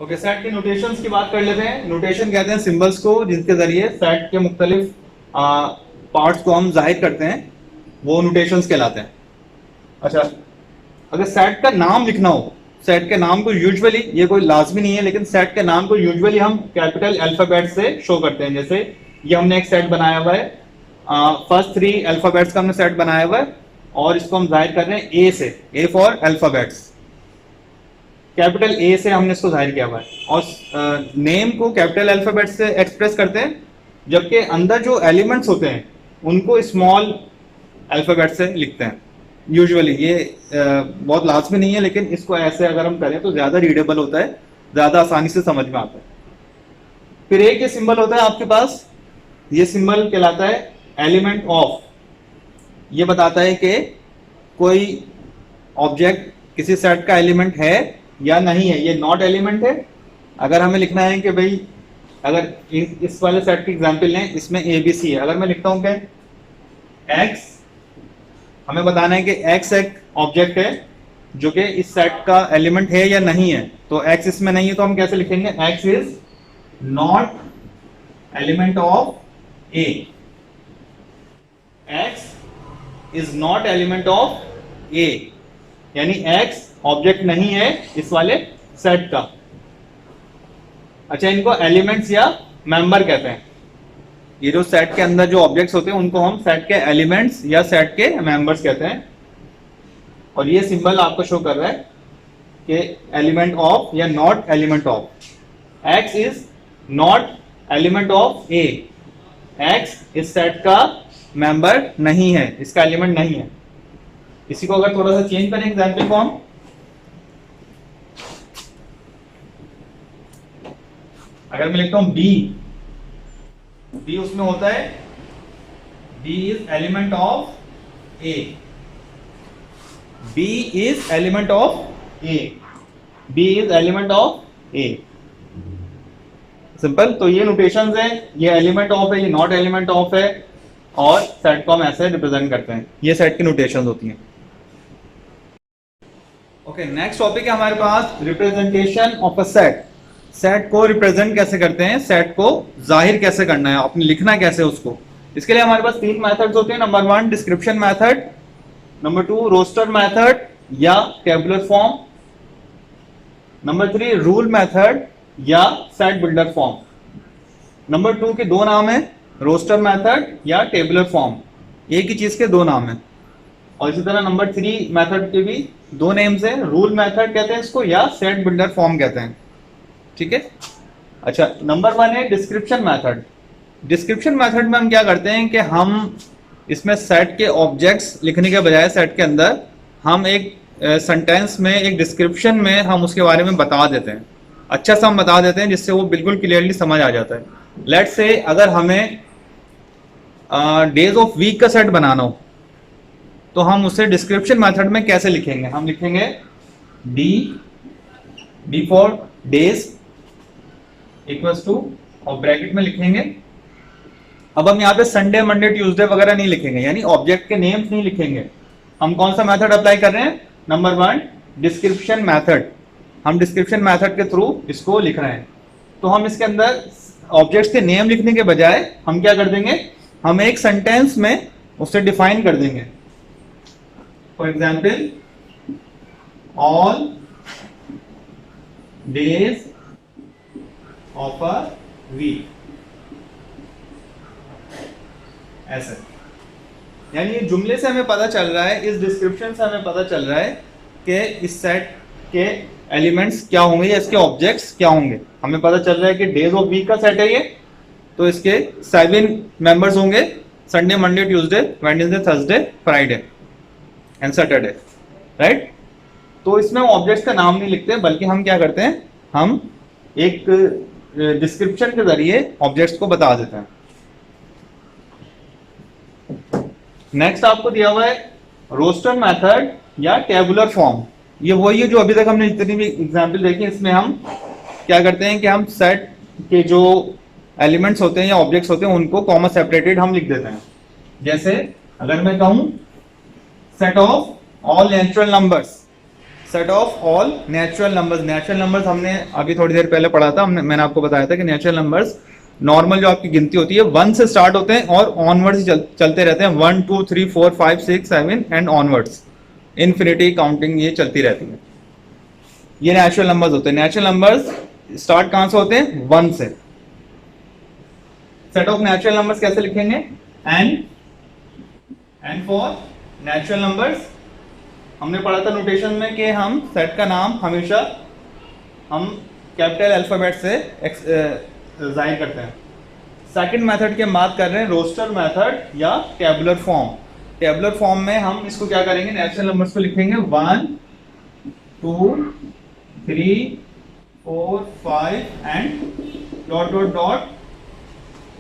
Okay, set के notations की बात कर लेते हैं। नोटेशन कहते हैं सिंबल्स को जिनके जरिए सेट के मुख्तलिफ पार्ट्स को हम जाहिर करते हैं, वो नोटेशंस कहलाते हैं। अच्छा, अगर सेट का नाम लिखना हो, सेट के नाम को यूजुअली, ये कोई लाजमी नहीं है, लेकिन सेट के नाम को यूजुअली हम कैपिटल अल्फाबेट से शो करते हैं। जैसे ये हमने एक सेट बनाया हुआ है, फर्स्ट 3 अल्फाबेट्स का हमने सेट बनाया हुआ है और इसको हम जाहिर कर रहे हैं ए से, A for alphabets, capital A से हमने इसको जाहिर किया हुआ है। और नेम को कैपिटल अल्फाबेट से एक्सप्रेस करते हैं, जबकि अंदर जो एलिमेंट्स होते हैं उनको स्मॉल अल्फाबेट से लिखते हैं यूजुअली। ये बहुत लाजमी नहीं है, लेकिन इसको ऐसे अगर हम करें तो ज़्यादा रीडेबल होता है, ज़्यादा आसानी से समझ में आता है। फिर एक ये सिंबल होता है आपके पास, ये सिंबल कहलाता है एलिमेंट ऑफ। ये बताता है कि कोई ऑब्जेक्ट किसी सेट का एलिमेंट है या नहीं है। ये नॉट एलिमेंट है। अगर हमें लिखना है कि भाई, अगर इस वाले सेट की एग्जांपल लें, इसमें ए बी सी है, अगर मैं लिखता हूं क्या एक्स, हमें बताना है कि एक्स एक ऑब्जेक्ट है जो कि इस सेट का एलिमेंट है या नहीं है। तो एक्स इसमें नहीं है तो हम कैसे लिखेंगे, X is not element of A, X is not element of A, यानी एक्स ऑब्जेक्ट नहीं है इस वाले सेट का। अच्छा, इनको एलिमेंट्स या मेंबर कहते हैं। ये जो सेट के अंदर जो ऑब्जेक्ट्स होते हैं उनको हम सेट के एलिमेंट्स या सेट के मेंबर्स कहते हैं। और ये सिंबल आपको शो कर रहा है कि एलिमेंट ऑफ या not element of. X is not element of A, x इस सेट का मेंबर नहीं है, इसका एलिमेंट नहीं है। इसी को अगर थोड़ा सा चेंज करें एग्जाम्पल को हम, अगर मैं लिखता हूं बी, बी उसमें होता है B is element of A, B is element of A, B is element of A. Simple. तो ये नोटेशंस है, ये एलिमेंट ऑफ है, ये नॉट एलिमेंट ऑफ है, और सेट को हम ऐसे रिप्रेजेंट करते हैं। ये सेट की नोटेशंस होती हैं। ओके, नेक्स्ट टॉपिक है हमारे पास representation of a set. Set को रिप्रेजेंट कैसे करते हैं, सेट को जाहिर कैसे करना है, अपने लिखना कैसे उसको। इसके लिए हमारे पास 3 मेथड्स होते हैं। Number 1 description method, number 2 roster method या tabular form, number 3 rule method या सेट बिल्डर फॉर्म। नंबर 2 के 2 नाम है, रोस्टर मेथड या टेबुलर फॉर्म, एक ही चीज के 2 नाम है। और इसी तरह नंबर 3 मेथड के भी 2 नेम्स हैं, रूल मेथड कहते हैं इसको या सेट बिल्डर फॉर्म कहते हैं। ठीक है। अच्छा, नंबर 1 है डिस्क्रिप्शन मेथड। डिस्क्रिप्शन मेथड में हम क्या करते हैं कि हम इसमें सेट के ऑब्जेक्ट्स लिखने के बजाय सेट के अंदर हम एक सेंटेंस में, एक डिस्क्रिप्शन में हम उसके बारे में बता देते हैं, अच्छा सा हम बता देते हैं, जिससे वो बिल्कुल क्लियरली समझ आ जाता है। लेट्स से अगर हमें डेज ऑफ वीक का सेट बनाना हो तो हम उसे डिस्क्रिप्शन मेथड में कैसे लिखेंगे, हम लिखेंगे D for days equals to, और ब्रैकेट में लिखेंगे। अब हम यहाँ पे संडे मंडे ट्यूसडे वगैरह नहीं लिखेंगे, यानी ऑब्जेक्ट के नेम्स नहीं लिखेंगे। हम कौन सा मेथड अप्लाई कर रहे हैं, नंबर 1 डिस्क्रिप्शन मेथड। हम डिस्क्रिप्शन मेथड के थ्रू इसको लिख रहे हैं। तो हम इसके अंदर ऑब्जेक्ट्स के नेम लिखने के बजाय हम क्या कर देंगे, हम एक सेंटेंस में उसे डिफाइन कर देंगे। For example, all days of a week, ऐसे। यानी जुमले से हमें पता चल रहा है, इस डिस्क्रिप्शन से हमें पता चल रहा है कि इस सेट के एलिमेंट्स क्या होंगे या इसके ऑब्जेक्ट्स क्या होंगे। हमें पता चल रहा है कि डेज ऑफ वीक का सेट है ये, तो इसके 7 मेंबर्स होंगे, Sunday Monday Tuesday Wednesday Thursday Friday and Saturday, right. तो इसमें ऑब्जेक्ट्स का नाम नहीं लिखते, बल्कि हम क्या करते हैं, हम एक डिस्क्रिप्शन के जरिए ऑब्जेक्ट्स को बता देते हैं। नेक्स्ट आपको दिया हुआ है रोस्टर मेथड या टेबुलर फॉर्म। ये वही है जो अभी तक हमने जितनी भी एग्जांपल देखी, इसमें हम क्या करते हैं कि हम सेट के जो एलिमेंट्स होते हैं या ऑब्जेक्ट्स होते हैं उनको कॉमा सेपरेटेड हम लिख देते हैं। जैसे अगर मैं कहूं set of all natural numbers, set of all natural numbers. Natural numbers हमने अभी थोड़ी देर पहले पढ़ा था, मैंने आपको बताया था कि नेचुरल नंबर्स नॉर्मल जो आपकी गिनती होती है 1 से स्टार्ट होते हैं और ऑनवर्ड्स चलते रहते हैं, 1 2 3 4 5 6 7 एंड ऑनवर्ड्स, इन्फिनिटी काउंटिंग ये चलती रहती है। ये नेचुरल नंबर्स होते हैं। नेचुरल नंबर्स स्टार्ट कहां से होते हैं? 1 से। सेट ऑफ नेचुरल नंबर्स कैसे लिखेंगे? एन फॉर नेचुरल नंबर्स हमने पढ़ा था नोटेशन में कि हम सेट का नाम हमेशा हम कैपिटल अल्फाबेट से जाहिर करते हैं। सेकंड मेथड की हम बात कर रहे हैं रोस्टर मेथड या टेबुलर फॉर्म। टेबुलर फॉर्म में हम इसको क्या करेंगे? नेचुरल नंबर्स को लिखेंगे 1 2 3 4 5 and dot dot dot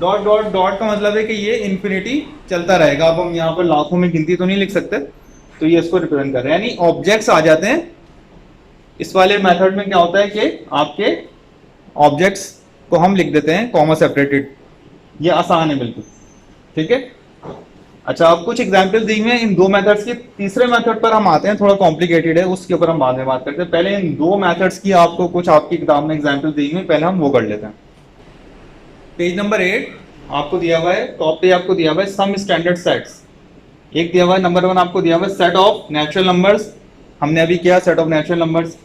dot dot dot का मतलब है कि ये इन्फिनिटी चलता रहेगा। अब हम यहाँ पर लाखों में गिनती तो नहीं लिख सकते, तो ये इसको रिप्रेजेंट कर रहे हैं, यानी ऑब्जेक्ट्स आ जाते हैं। इस वाले मेथड में क्या होता है कि आपके ऑब्जेक्ट्स को हम लिख देते हैं कॉमा सेपरेटेड। ये आसान है बिल्कुल, ठीक है। अच्छा, अब कुछ एग्जांपल दी हुए हैं इन दो मेथड्स की। तीसरे मेथड पर हम आते हैं, थोड़ा कॉम्प्लिकेटेड है, उसके ऊपर हम बाद में बात करते हैं। पहले इन दो मेथड्स की आपको कुछ आपकी किताब में एग्जांपल दी हुई है, पहले हम वो कर लेते हैं। पेज नंबर 8 आपको दिया हुआ है, टॉप पे आपको दिया हुआ है सम स्टैंडर्ड सेट्स। एक दिया हुआ है नंबर 1 आपको दिया हुआ है सेट ऑफ नेचुरल नंबर्स, हमने अभी किया set of natural numbers.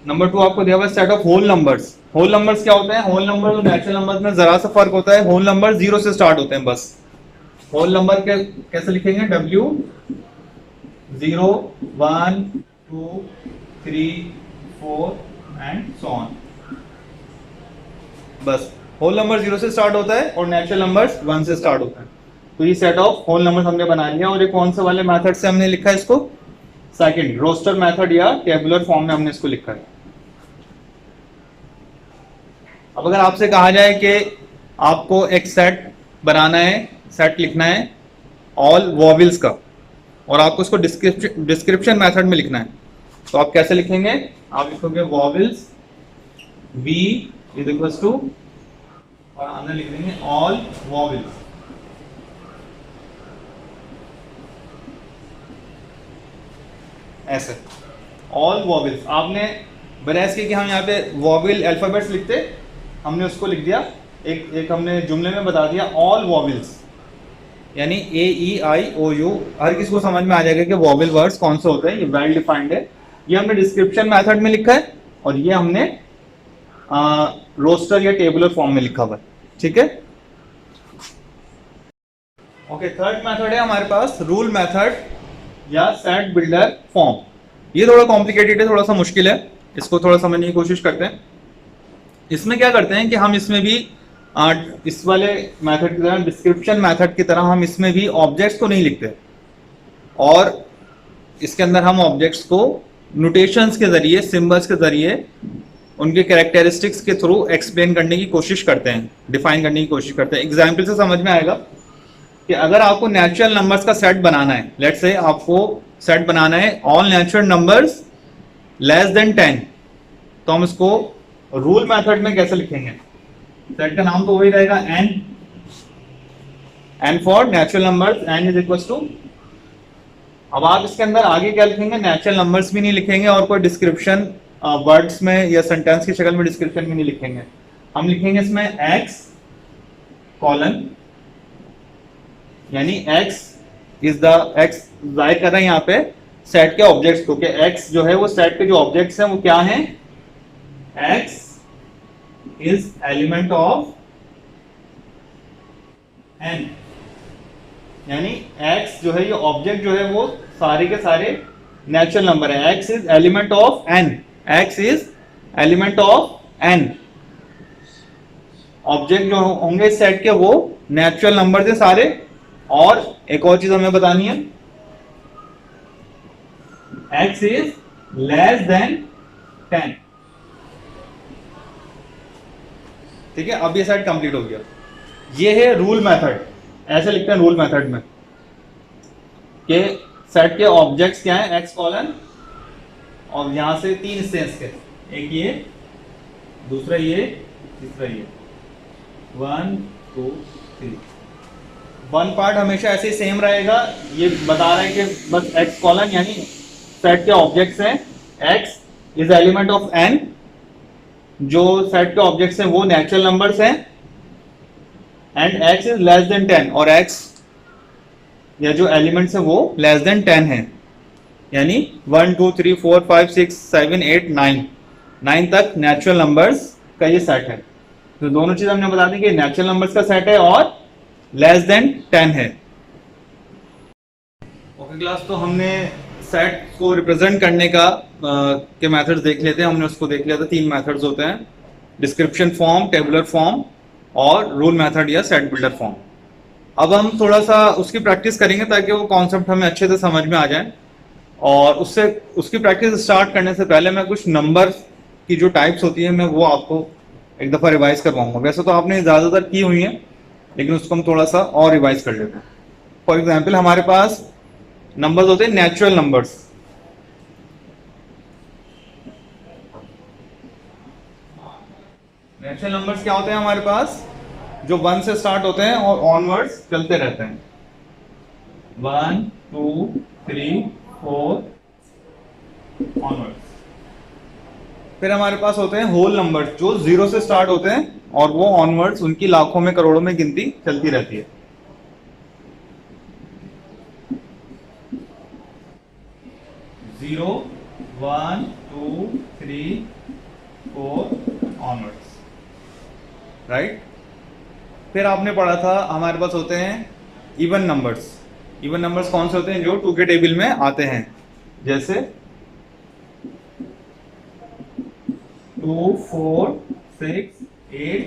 Number 2 आपको दिया हुआ है set of whole numbers. Whole numbers क्या होते हैं? होल नंबर और नेचुरल नंबर्स में जरा सा फर्क होता है। होल नंबर 0 से स्टार्ट होते हैं बस। होल नंबर के कैसे लिखेंगे? W 0 1 2 3 4 and so on. बस होल नंबर 0 से स्टार्ट होता है और नेचुरल नंबर्स 1 से स्टार्ट होता है। तो ये सेट ऑफ होल नंबर्स हमने बना लिया। और ये कौन से वाले मेथड से हमने लिखा है इसको? सेकंड, रोस्टर मेथड या टेबुलर फॉर्म में हमने इसको लिखा है। अब अगर आपसे कहा जाए कि आपको एक सेट बनाना है, सेट लिखना है ऑल वॉवेल्स का, और आपको इसको डिस्क्रिप्शन मेथड में लिखना है, तो आप कैसे लिखेंगे? आप लिखोगे vowels V is equal to, और अंदर लिख देंगे ऑल वॉवेल्स। ऐसे ऑल वॉवेल्स। आपने बरैस की कि हम यहाँ पे वॉवेल अल्फाबेट्स लिखते, हमने उसको लिख दिया, एक हमने जुमले में बता दिया ऑल वॉवेल्स, यानी AEIOU। हर किसी को समझ में आ जाएगा कि वॉवेल वर्ड्स कौन से होते हैं, ये वेल डिफाइंड है। ये हमने डिस्क्रिप्शन मेथड में लिखा है और ये हमने रोस्टर या टेबुलर फॉर्म में लिखा हुआ है, ठीक है। ओके, थर्ड मेथड है हमारे पास रूल मेथड या सेट बिल्डर फॉर्म। ये थोड़ा कॉम्प्लिकेटेड है, थोड़ा सा मुश्किल है, इसको थोड़ा समझने की कोशिश करते हैं। इसमें क्या करते हैं कि हम इसमें भी इस वाले मेथड की तरह, डिस्क्रिप्शन मेथड की तरह, हम इसमें भी ऑब्जेक्ट्स को नहीं लिखते, और इसके अंदर हम ऑब्जेक्ट्स को नोटेशंस के जरिए, सिंबल्स के जरिए, उनके कैरेक्टरिस्टिक्स के थ्रू एक्सप्लेन करने की कोशिश करते हैं, डिफाइन करने की कोशिश करते हैं। एग्जाम्पल से समझ में आएगा कि अगर आपको नेचुरल नंबर्स का सेट बनाना है, लेट्स से आपको सेट बनाना है all natural numbers less than 10, तो हम इसको रूल मेथड में कैसे लिखेंगे? सेट का नाम तो वही रहेगा N for natural numbers, N is equal to. अब आप इसके अंदर आगे क्या लिखेंगे? नेचुरल नंबर्स भी नहीं लिखेंगे और कोई डिस्क्रिप्शन वर्ड्स में या सेंटेंस की शक्ल में डिस्क्रिप्शन भी नहीं लिखेंगे। हम लिखेंगे इसमें x कॉलन, यानी x इज द, x जाहिर कर रहे हैं यहाँ पे सेट के ऑब्जेक्ट्स को, कि x जो है वो सेट के जो ऑब्जेक्ट्स हैं वो क्या हैं? x is element of n, यानी x जो है, ये ऑब्जेक्ट जो है वो सारे के सारे नेचुरल नंबर है। x is element of n, x is element of n। Object जो होंगे इस सेट के वो नेचुरल नंबर से सारे। और एक और चीज हमें बतानी है, x इज लेस देन 10, ठीक है। अब ये सेट कंप्लीट हो गया। ये है रूल मेथड, ऐसे लिखते हैं रूल मेथड में कि सेट के ऑब्जेक्ट्स क्या हैं? x कॉलन, और यहां से 3 हिस्से हैं इसके, एक ये, दूसरा ये, तीसरा ये, 1 2 3। वन पार्ट हमेशा ऐसे ही सेम रहेगा, ये बता रहा है कि बस x कॉलन यानी सेट के ऑब्जेक्ट्स हैं, x is element of n, जो सेट के ऑब्जेक्ट्स हैं वो नेचुरल नंबर्स हैं, and x is less than 10, और x या जो एलिमेंट्स हैं वो लेस देन 10 है, यानी 1 2 3 4 5 6 7 8 9 तक नेचुरल नंबर्स का ये सेट है। तो दोनों चीज हमने बता दी कि नेचुरल नंबर्स का सेट है और लेस देन 10 है। ओके क्लास, तो हमने सेट को रिप्रेजेंट करने का के मेथड्स देख लेते हैं। हमने उसको देख लिया था, 3 मेथड्स होते हैं, डिस्क्रिप्शन फॉर्म, टेबुलर फॉर्म और रूल मेथड या सेट बिल्डर फॉर्म। अब हम थोड़ा सा उसकी प्रैक्टिस करेंगे ताकि वो कॉन्सेप्ट हमें अच्छे से समझ में आ जाए। और उसकी प्रैक्टिस स्टार्ट करने से पहले मैं कुछ नंबर की जो टाइप्स होती है मैं वो आपको एक दफ़ा रिवाइज करवाऊंगा। वैसे तो आपने ज़्यादातर की हुई है, लेकिन उसको हम थोड़ा सा और रिवाइज कर लेते हैं। फॉर एग्जाम्पल, हमारे पास नंबर्स होते हैं नेचुरल नंबर्स। नेचुरल नंबर्स क्या होते हैं हमारे पास? जो 1 से स्टार्ट होते हैं और ऑनवर्ड्स चलते रहते हैं। 1 2 3 4 ऑनवर्ड्स। फिर हमारे पास होते हैं होल नंबर्स, जो 0 से स्टार्ट होते हैं और वो ऑनवर्ड्स उनकी लाखों में करोड़ों में गिनती चलती रहती है। 0 1 2 3 4 ऑनवर्ड्स, राइट। फिर आपने पढ़ा था हमारे पास होते हैं इवन नंबर्स। इवन नंबर्स कौन से होते हैं? जो 2 के टेबल में आते हैं, जैसे 2 4 6 8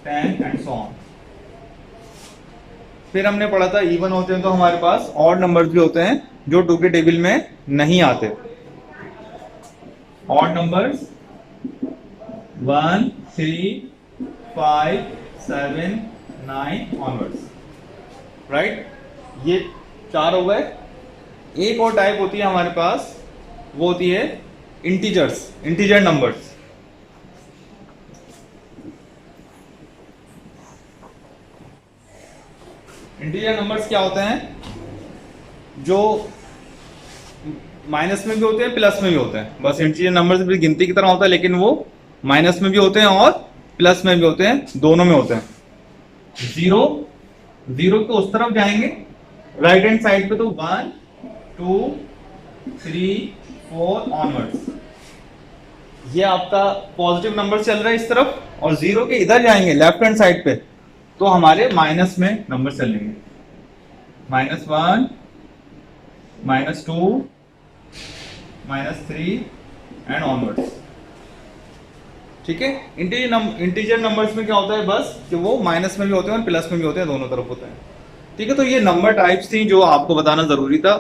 10 एंड सो ऑन। फिर हमने पढ़ा था इवन होते हैं तो हमारे पास ऑड नंबर्स भी होते हैं जो 2 के टेबल में नहीं आते। Odd numbers 1 3 5 7 9 onwards, right. ये 4 हो गए। एक और टाइप होती है हमारे पास, वो होती है integers, integer numbers. Integer numbers क्या होते हैं? जो माइनस में भी होते हैं, प्लस में भी होते हैं। बस इंटीजर नंबर्स भी गिनती की तरह होता है, लेकिन वो माइनस में भी होते हैं और प्लस में भी होते हैं, दोनों में होते हैं। 0 के उस तरफ जाएंगे राइट हैंड साइड पे, तो 1 2 3 4 ऑनवर्ड्स, ये आपका पॉजिटिव नंबर चल रहा है इस तरफ। और 0 के इधर जाएंगे लेफ्ट हैंड साइड पे, तो हमारे माइनस में नंबर चलेंगे, -1 -2 -3 एंड ऑनवर्ड्स, ठीक है। इंटीजर नंबर्स में क्या होता है बस कि वो माइनस में भी होते हैं और प्लस में भी होते हैं, दोनों तरफ होते हैं, ठीक है। तो ये नंबर टाइप्स थी जो आपको बताना जरूरी था।